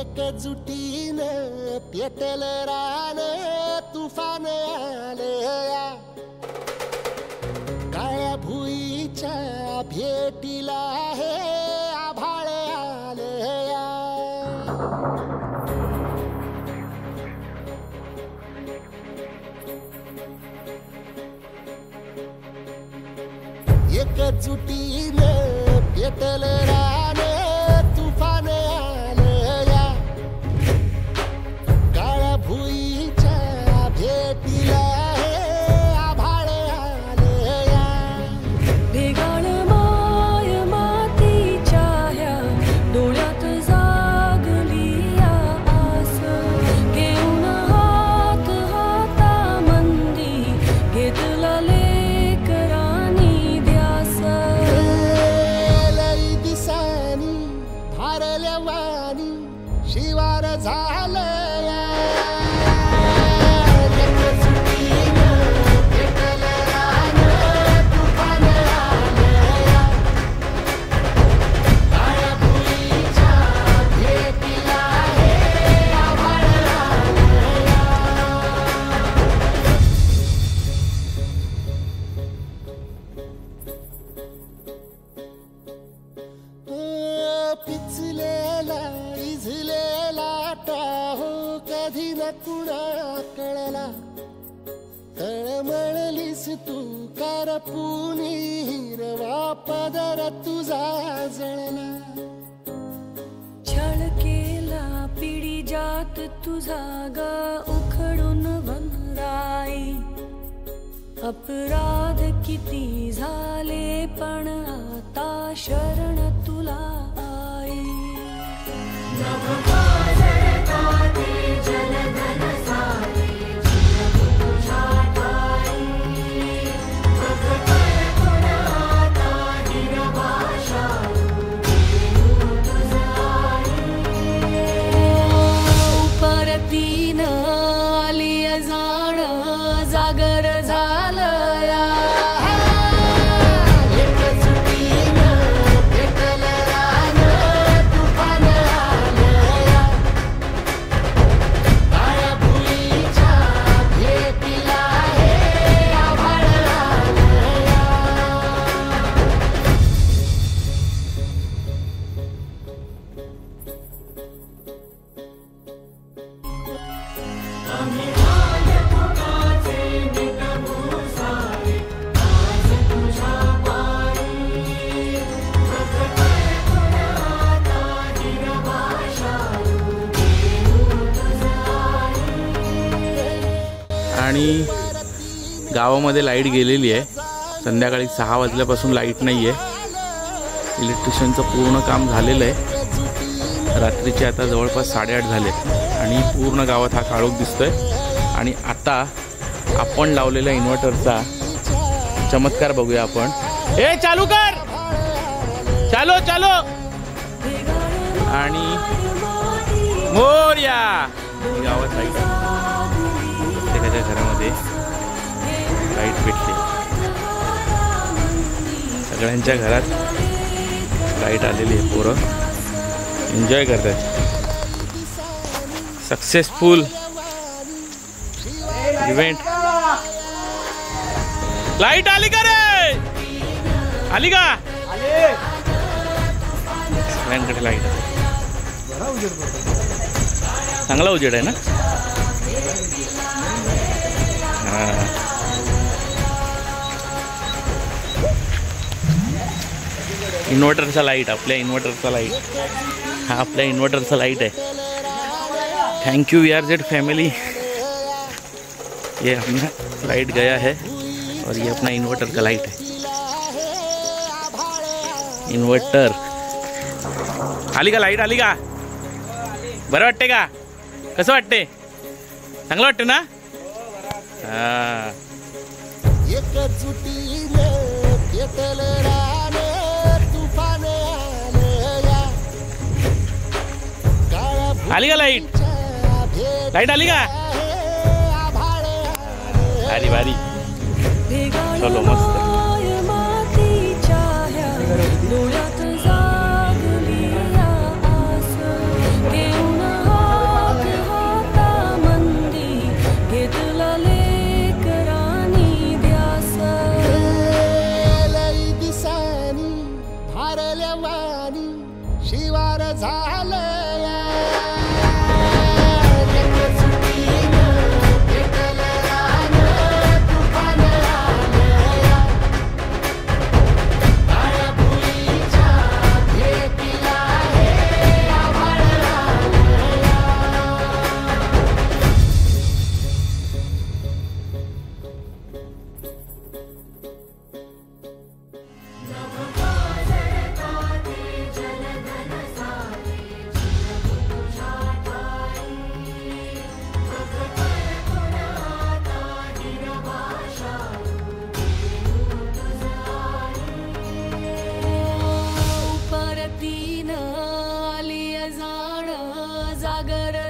एकजुटीनं पेटल रान तुफान आलया काळ्या भुईच्या भेटीला हे आभाळ आलया एकजुटीनं पेटल रान तुफान आलया काळ्या भुईच्या भेटीला हे आभाळ आलया ढेगाळ माय मातीच्या ह्या डोळ्यात जागली आस घेऊन हात हातामंदी घेतला लेकरांनी ध्यास लई दिसानी भारल्या वाणी शिवार झालया पिचलेला इझलेला टाहो कधी न कुणा कळला तळमळलीस तू करपुनी हिरवा पदर तुझा जळला छळ केला पिढी जात तुझा ग उखडून वनराई अपराध किती झाले पण आता शरण तुला आई परतीन आली जाण जागर झालया आणि गावामध्ये लाईट गेलेली आहे संध्याकाळी 6 वाजल्यापासून लाईट नाही आहे इलेक्ट्रिशियनचं पूर्ण काम झालेलं आहे रात्रीचे आता जवळपास 8:30 झाले आणि पूर्ण गावात हा काळोख दिसतोय आणि आता आपण लावलेल्या इन्व्हर्टरचा चमत्कार बघूया आपण ए चालू कर चालो चालो आणि मोरया गावात लाईट प्रत्येकाच्या घरामध्ये लाईट भेटते सगळ्यांच्या घरात लाईट आलेली आहे पोरं एन्जॉय करतात सक्सेसफुल इव्हेंट लाईट आली का रे आली का सगळ्यांकडे लाईट चांगला उजेड आहे ना इन्व्हर्टरचा लाईट आपल्या इन्व्हर्टरचा लाईट हा आपल्या इन्व्हर्टरचा लाईट आहे थैंक यू VRZ फैमिली ये अपना लाइट गया है और ये अपना इन्वर्टर का लाइट है इन्वर्टर आली का लाईट आली का बरं वाटते का कसं वाटते चांगलं वाटते ना आली का लाईट लाईट आली का आली बारी चलो मस्त. मातीच्या ह्या डोळ्यात जागली आस देऊन हात हातामंदी घेतला लेकरांनी ध्यास. लई दिसानी भारल्या वाणी शिवार झालं परतीन आली जाण जागर